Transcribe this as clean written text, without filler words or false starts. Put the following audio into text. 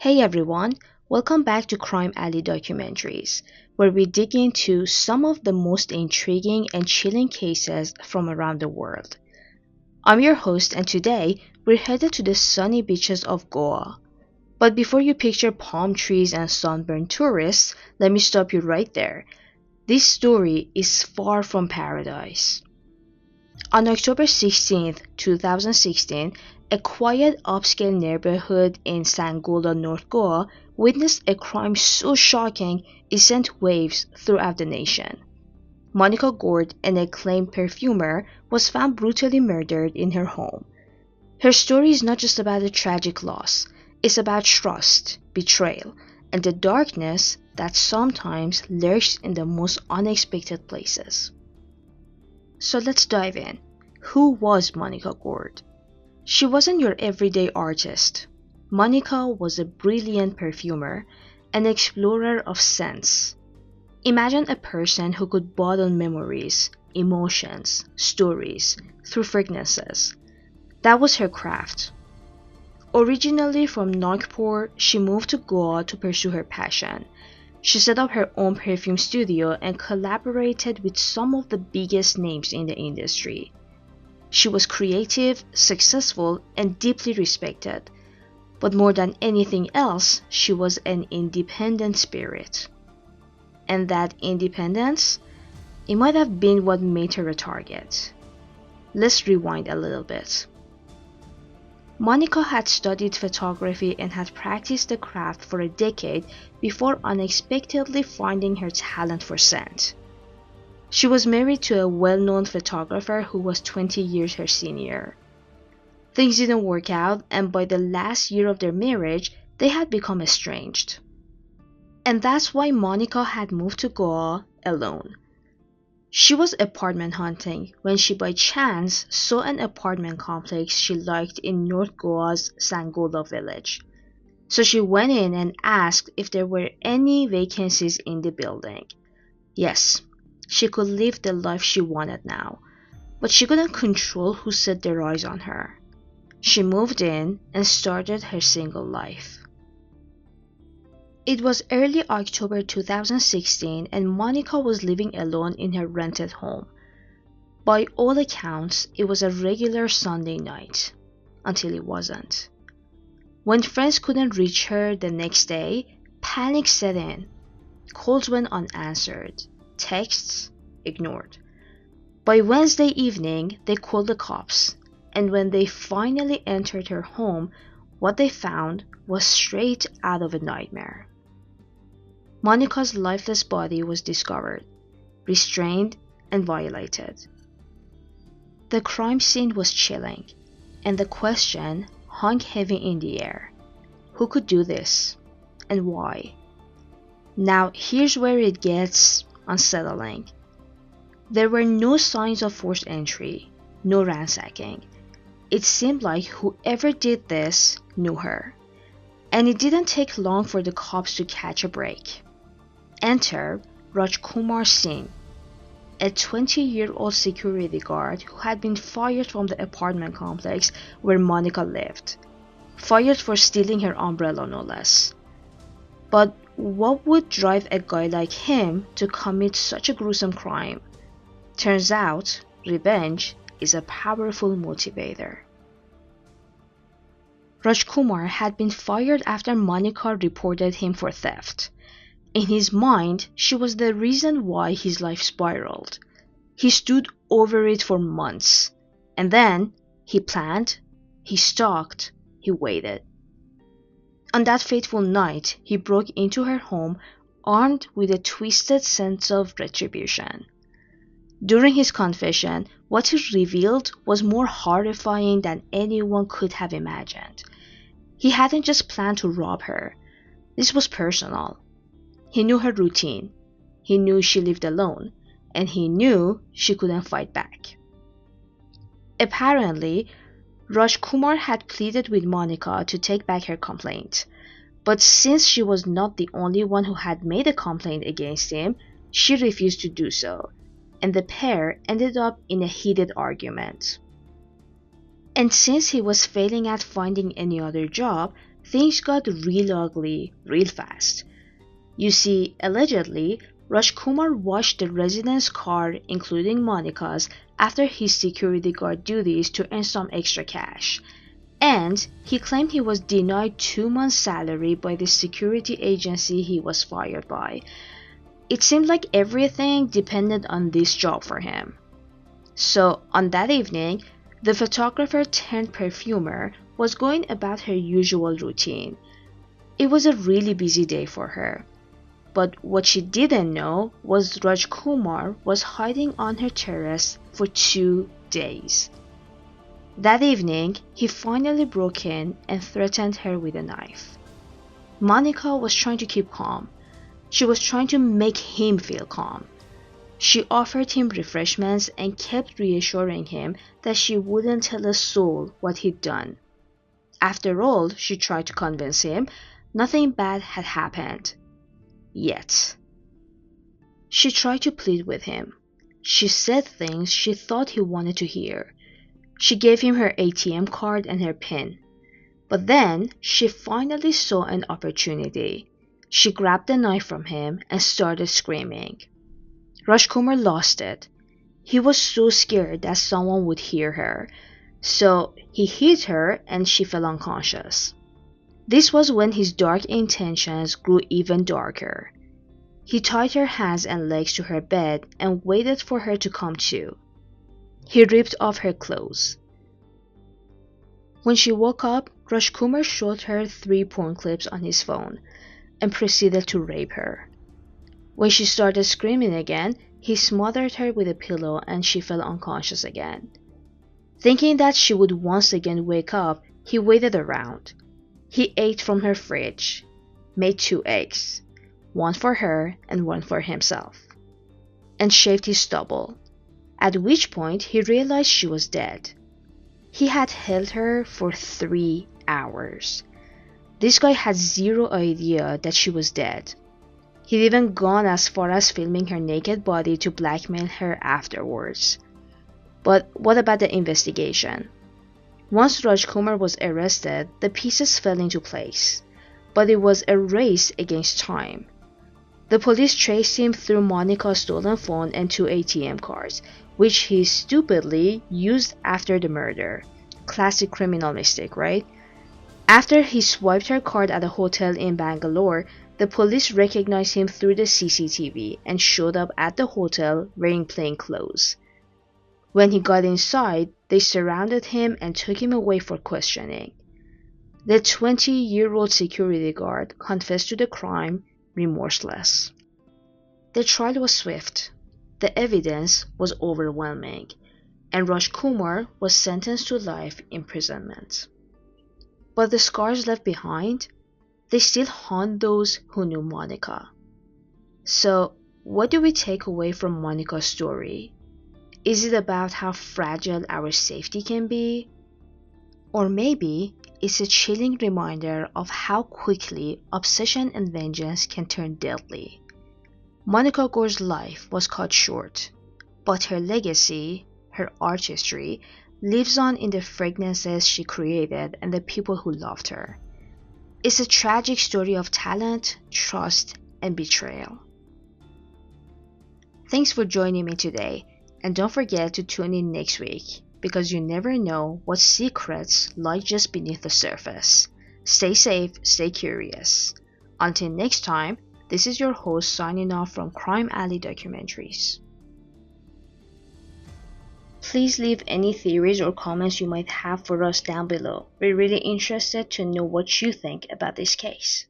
Hey everyone, welcome back to Crime Alley Documentaries, where we dig into some of the most intriguing and chilling cases from around the world. I'm your host, and today we're headed to the sunny beaches of Goa. But before you picture palm trees and sunburned tourists, let me stop you right there. This story is far from paradise. On October 16, 2016, a quiet upscale neighborhood in Sangola, North Goa, witnessed a crime so shocking it sent waves throughout the nation. Monica Gord, an acclaimed perfumer, was found brutally murdered in her home. Her story is not just about a tragic loss, it's about trust, betrayal, and the darkness that sometimes lurks in the most unexpected places. So let's dive in. Who was Monica Gord? She wasn't your everyday artist. Monica was a brilliant perfumer, an explorer of scents. Imagine a person who could bottle memories, emotions, stories through fragrances. That was her craft. Originally from Nagpur, she moved to Goa to pursue her passion. She set up her own perfume studio and collaborated with some of the biggest names in the industry. She was creative, successful, and deeply respected. But more than anything else, she was an independent spirit. And that independence, it might have been what made her a target. Let's rewind a little bit. Monica had studied photography and had practiced the craft for a decade before unexpectedly finding her talent for scent. She was married to a well-known photographer who was 20 years her senior. Things didn't work out, and by the last year of their marriage, they had become estranged. And that's why Monica had moved to Goa alone. She was apartment hunting when she by chance saw an apartment complex she liked in North Goa's Sangola village. So she went in and asked if there were any vacancies in the building. Yes, she could live the life she wanted now, but she couldn't control who set their eyes on her. She moved in and started her single life. It was early October 2016 and Monica was living alone in her rented home. By all accounts, it was a regular Sunday night, until it wasn't. When friends couldn't reach her the next day, panic set in. Calls went unanswered, texts ignored. By Wednesday evening, they called the cops, and when they finally entered her home, what they found was straight out of a nightmare. Monica's lifeless body was discovered, restrained and violated. The crime scene was chilling, and the question hung heavy in the air. Who could do this, and why? Now here's where it gets unsettling. There were no signs of forced entry, no ransacking. It seemed like whoever did this knew her, and it didn't take long for the cops to catch a break. Enter Rajkumar Singh, a 20-year-old security guard who had been fired from the apartment complex where Monica lived. Fired for stealing her umbrella, no less. But what would drive a guy like him to commit such a gruesome crime? Turns out, revenge is a powerful motivator. Rajkumar had been fired after Monica reported him for theft. In his mind, she was the reason why his life spiraled. He stood over it for months. And then, he planned, he stalked, he waited. On that fateful night, he broke into her home armed with a twisted sense of retribution. During his confession, what he revealed was more horrifying than anyone could have imagined. He hadn't just planned to rob her. This was personal. He knew her routine, he knew she lived alone, and he knew she couldn't fight back. Apparently, Rajkumar had pleaded with Monica to take back her complaint, but since she was not the only one who had made a complaint against him, she refused to do so, and the pair ended up in a heated argument. And since he was failing at finding any other job, things got real ugly real fast. You see, allegedly, Rajkumar washed the resident's car, including Monica's, after his security guard duties to earn some extra cash. And he claimed he was denied 2 months' salary by the security agency he was fired by. It seemed like everything depended on this job for him. So, on that evening, the photographer turned perfumer was going about her usual routine. It was a really busy day for her. But what she didn't know was Rajkumar was hiding on her terrace for 2 days. That evening, he finally broke in and threatened her with a knife. Monica was trying to keep calm. She was trying to make him feel calm. She offered him refreshments and kept reassuring him that she wouldn't tell a soul what he'd done. After all, she tried to convince him, nothing bad had happened. Yet. She tried to plead with him. She said things she thought he wanted to hear. She gave him her ATM card and her PIN. But then she finally saw an opportunity. She grabbed the knife from him and started screaming. Rajkumar lost it. He was so scared that someone would hear her, so he hit her and she fell unconscious. This was when his dark intentions grew even darker. He tied her hands and legs to her bed and waited for her to come to. He ripped off her clothes. When she woke up, Rajkumar showed her 3 porn clips on his phone and proceeded to rape her. When she started screaming again, he smothered her with a pillow and she fell unconscious again. Thinking that she would once again wake up, he waited around. He ate from her fridge, made 2 eggs, one for her and one for himself, and shaved his stubble, at which point he realized she was dead. He had held her for 3 hours. This guy had zero idea that she was dead. He'd even gone as far as filming her naked body to blackmail her afterwards. But what about the investigation? Once Rajkumar was arrested, the pieces fell into place, but it was a race against time. The police traced him through Monica's stolen phone and 2 ATM cards, which he stupidly used after the murder. Classic criminal mistake, right? After he swiped her card at a hotel in Bangalore, the police recognized him through the CCTV and showed up at the hotel wearing plain clothes. When he got inside, they surrounded him and took him away for questioning. The 20-year-old security guard confessed to the crime, remorseless. The trial was swift. The evidence was overwhelming, and Rajkumar was sentenced to life imprisonment. But the scars left behind, they still haunt those who knew Monica. So, what do we take away from Monica's story? Is it about how fragile our safety can be? Or maybe it's a chilling reminder of how quickly obsession and vengeance can turn deadly. Monica Gore's life was cut short, but her legacy, her artistry, lives on in the fragrances she created and the people who loved her. It's a tragic story of talent, trust, and betrayal. Thanks for joining me today, and don't forget to tune in next week, because you never know what secrets lie just beneath the surface. Stay safe, stay curious. Until next time, this is your host signing off from Crime Alley Documentaries. Please leave any theories or comments you might have for us down below. We're really interested to know what you think about this case.